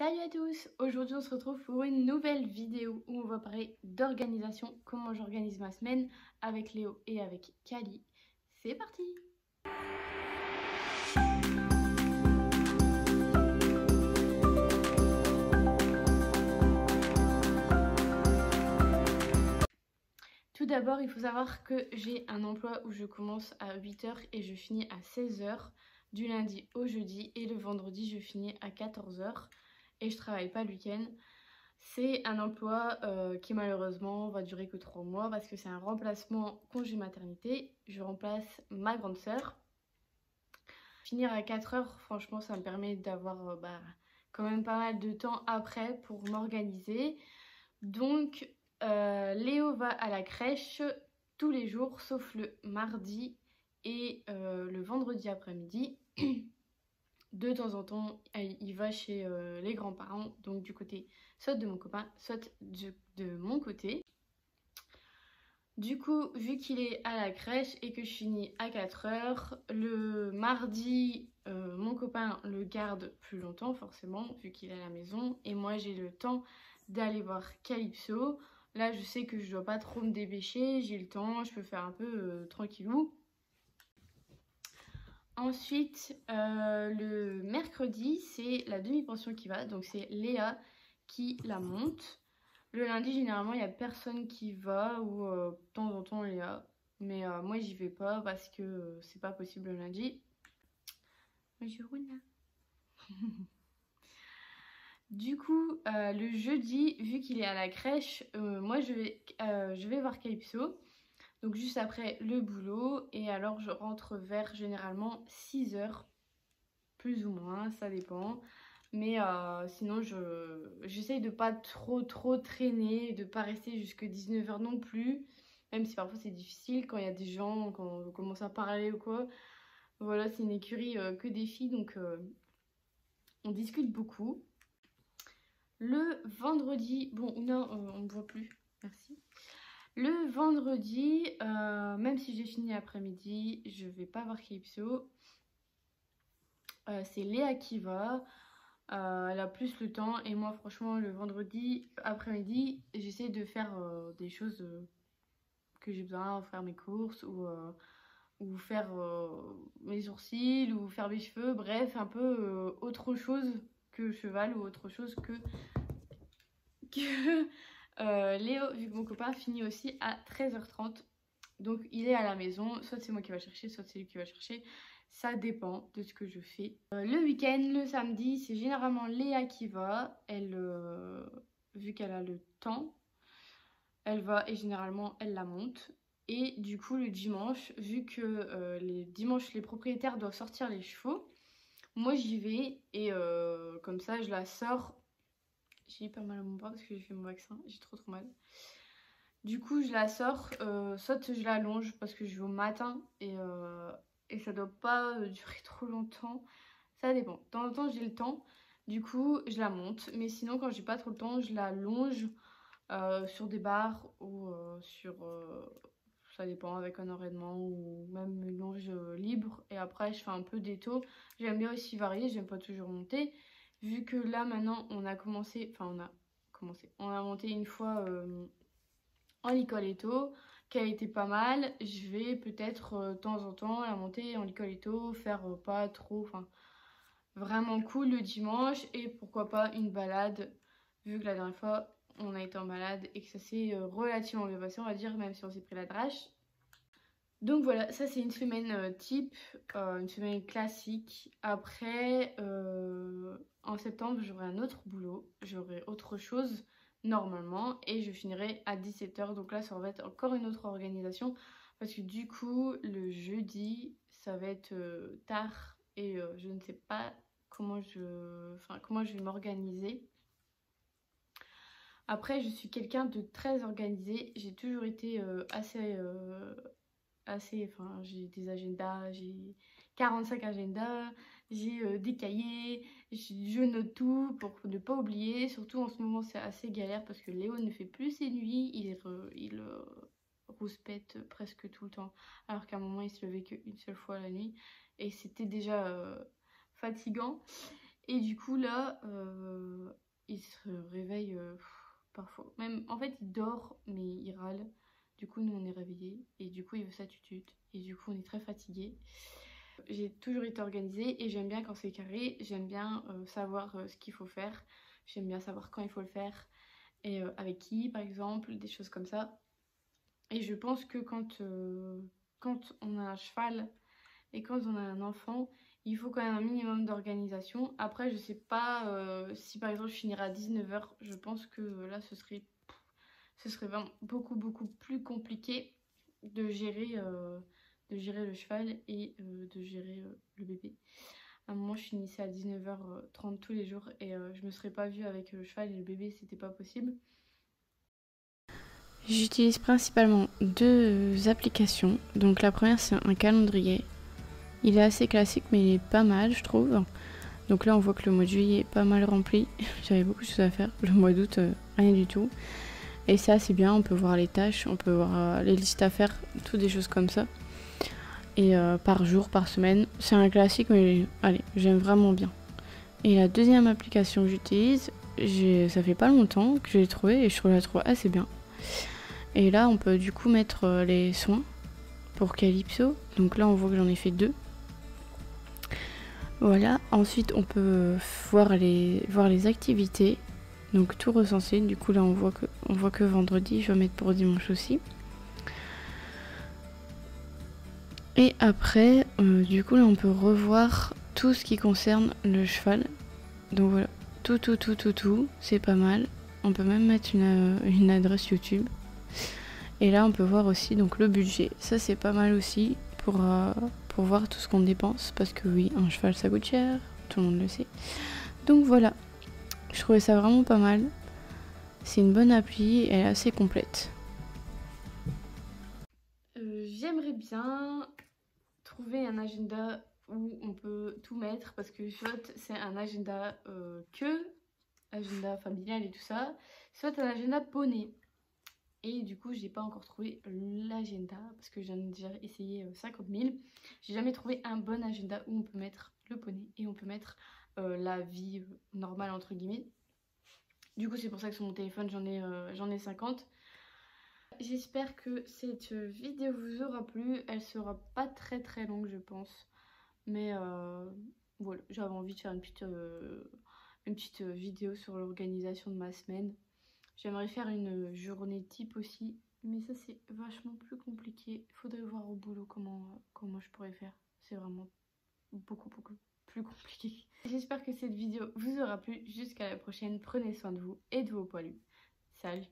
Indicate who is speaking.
Speaker 1: Salut à tous! Aujourd'hui on se retrouve pour une nouvelle vidéo où on va parler d'organisation, comment j'organise ma semaine avec Léo et avec Kali. C'est parti! Tout d'abord il faut savoir que j'ai un emploi où je commence à 8 h et je finis à 16 h du lundi au jeudi, et le vendredi je finis à 14 h et je travaille pas le week-end. C'est un emploi qui malheureusement va durer que 3 mois parce que c'est un remplacement congé maternité. Je remplace ma grande sœur. Finir à 4 h, franchement, ça me permet d'avoir quand même pas mal de temps après pour m'organiser. Donc, Léo va à la crèche tous les jours sauf le mardi et le vendredi après-midi. De temps en temps, il va chez les grands-parents, donc du côté soit de mon copain, soit de mon côté. Du coup, vu qu'il est à la crèche et que je finis à 4 h, le mardi, mon copain le garde plus longtemps forcément, vu qu'il est à la maison. Et moi, j'ai le temps d'aller voir Calypso. Là, je sais que je dois pas trop me dépêcher, j'ai le temps, je peux faire un peu tranquillou. Ensuite, le mercredi, c'est la demi-pension qui va, donc c'est Léa qui la monte. Le lundi, généralement, il n'y a personne qui va, ou de temps en temps Léa. Mais moi, j'y vais pas parce que c'est pas possible le lundi. Bonjour Runa. Du coup, le jeudi, vu qu'il est à la crèche, moi je vais voir Calypso. Donc juste après le boulot, et alors je rentre vers généralement 6 h, plus ou moins, ça dépend. Mais sinon j'essaye de pas trop traîner, de pas rester jusque 19 h non plus. Même si parfois c'est difficile quand il y a des gens, quand on commence à parler ou quoi. Voilà, c'est une écurie que des filles, donc on discute beaucoup. Le vendredi, bon non, on ne voit plus, merci. Le vendredi, même si j'ai fini l'après-midi, je vais pas voir Calypso. C'est Léa qui va. Elle a plus le temps, et moi franchement le vendredi après-midi j'essaie de faire des choses que j'ai besoin, faire mes courses ou faire mes sourcils ou faire mes cheveux, bref un peu autre chose que cheval ou autre chose que Léo, vu que mon copain finit aussi à 13 h 30, donc il est à la maison, soit c'est moi qui va chercher, soit c'est lui qui va chercher. Ça dépend de ce que je fais. Le week-end, le samedi, c'est généralement Léa qui va. Elle, vu qu'elle a le temps, elle va et généralement elle la monte. Et du coup le dimanche, vu que les dimanches les propriétaires doivent sortir les chevaux, moi j'y vais et comme ça je la sors. J'ai hyper mal à mon bras parce que j'ai fait mon vaccin, j'ai trop mal. Du coup je la sors, soit je l'allonge parce que je vais au matin et ça doit pas durer trop longtemps. Ça dépend. De temps en temps j'ai le temps, du coup je la monte. Mais sinon quand j'ai pas trop le temps, je la longe sur des barres ou ça dépend, avec un enraînement ou même une longe libre. Et après je fais un peu d'étau. J'aime bien aussi varier, j'aime pas toujours monter. Vu que là maintenant on a monté une fois en Licoletto, qui a été pas mal. Je vais peut-être de temps en temps la monter en Licoletto, faire pas trop, enfin vraiment cool le dimanche, et pourquoi pas une balade, vu que la dernière fois on a été en balade et que ça s'est relativement bien passé, on va dire, même si on s'est pris la drache. Donc voilà, ça c'est une semaine type, une semaine classique. Après, en septembre, j'aurai un autre boulot, j'aurai autre chose normalement, et je finirai à 17 h. Donc là, ça va être encore une autre organisation, parce que du coup, le jeudi, ça va être tard, et je ne sais pas comment je vais m'organiser. Après, je suis quelqu'un de très organisé, j'ai toujours été j'ai des agendas, j'ai 45 agendas, j'ai des cahiers, je note tout pour ne pas oublier. Surtout en ce moment c'est assez galère parce que Léo ne fait plus ses nuits, il rouspète presque tout le temps, alors qu'à un moment il se levait qu'une seule fois la nuit et c'était déjà fatigant. Et du coup là, il se réveille parfois. Même en fait il dort mais il râle. Du coup nous on est réveillés et du coup il veut sa tutute. Et du coup on est très fatigués. J'ai toujours été organisée et j'aime bien quand c'est carré. J'aime bien savoir ce qu'il faut faire. J'aime bien savoir quand il faut le faire. Et avec qui par exemple, des choses comme ça. Et je pense que quand on a un cheval et quand on a un enfant, il faut quand même un minimum d'organisation. Après, je sais pas si par exemple je finirai à 19h, je pense que là ce serait vraiment beaucoup plus compliqué de gérer le cheval et de gérer le bébé. À un moment, je finissais à 19h30 tous les jours et je me serais pas vue avec le cheval et le bébé, c'était pas possible. J'utilise principalement deux applications. Donc la première c'est un calendrier. Il est assez classique mais il est pas mal je trouve. Donc là on voit que le mois de juillet est pas mal rempli. J'avais beaucoup de choses à faire. Le mois d'août rien du tout. Et ça c'est bien, on peut voir les tâches, on peut voir les listes à faire, toutes des choses comme ça. Et par jour, par semaine. C'est un classique mais allez, j'aime vraiment bien. Et la deuxième application que j'utilise, ça fait pas longtemps que je l'ai trouvée et je la trouve assez bien. Et là, on peut du coup mettre les soins pour Calypso. Donc là, on voit que j'en ai fait 2. Voilà. Ensuite, on peut voir les activités. Donc tout recenser. Du coup, là, on voit que vendredi. Je vais mettre pour dimanche aussi. Et après, du coup, là, on peut revoir tout ce qui concerne le cheval. Donc voilà. Tout. C'est pas mal. On peut même mettre une adresse YouTube. Et là, on peut voir aussi donc le budget. Ça, c'est pas mal aussi pour voir tout ce qu'on dépense. Parce que oui, un cheval, ça coûte cher. Tout le monde le sait. Donc voilà. Je trouvais ça vraiment pas mal. C'est une bonne appli. Elle est assez complète. J'aimerais bien trouver un agenda où on peut tout mettre. Parce que soit c'est un agenda agenda familial et tout ça. Soit un agenda poney. Et du coup, j'ai pas encore trouvé l'agenda parce que j'en ai déjà essayé 50 000. J'ai jamais trouvé un bon agenda où on peut mettre le poney et on peut mettre la vie normale entre guillemets. Du coup, c'est pour ça que sur mon téléphone, j'en ai 50. J'espère que cette vidéo vous aura plu. Elle sera pas très longue, je pense. Mais voilà, j'avais envie de faire une petite vidéo sur l'organisation de ma semaine. J'aimerais faire une journée type aussi, mais ça c'est vachement plus compliqué. Faudrait voir au boulot comment je pourrais faire. C'est vraiment beaucoup plus compliqué. J'espère que cette vidéo vous aura plu. Jusqu'à la prochaine. Prenez soin de vous et de vos poilus. Salut!